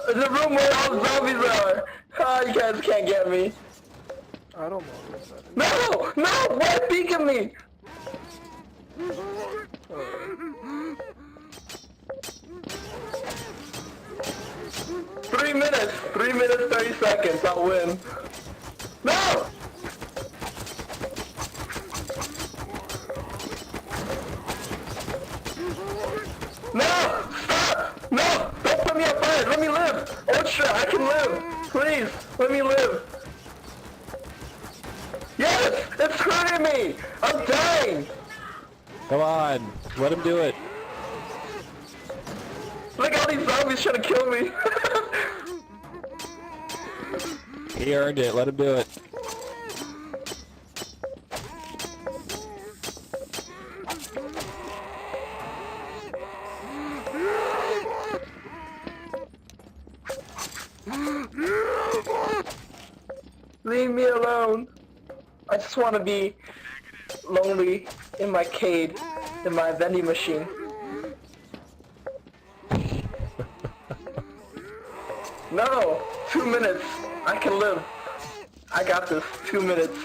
The room where all the zombies are. You guys can't get me. I don't know what's that. No! No! Why peeking me? 3 minutes! 3 minutes, 30 seconds, I'll win. No! No! Stop! No! Don't put me on fire! Let me live! Ultra, I can live! Please, let me live! Yes! It's hurting me! I'm dying! Come on, let him do it. Look at all these zombies trying to kill me! He earned it, let him do it. Leave me alone. I just want to be lonely in my cave, in my vending machine. No! 2 minutes. I can live. I got this. 2 minutes.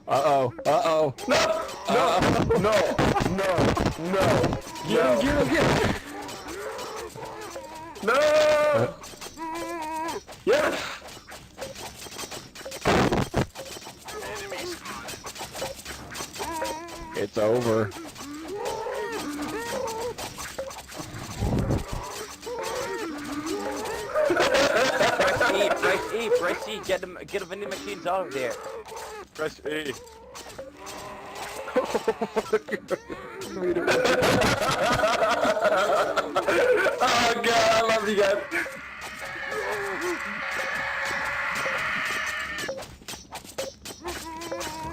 Uh-oh, uh-oh. No! No! No! No! No! No! Get him. No! Yes! It's over. Press E, get the vending machines out of there. Press E. Oh god, I love you guys.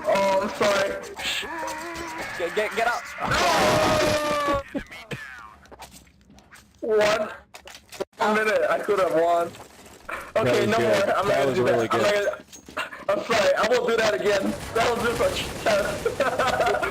Oh, I'm sorry. Get out. One minute, I could have won. Okay, no more. I'm not gonna do that. I'm sorry, I won't do that again. That was just a test.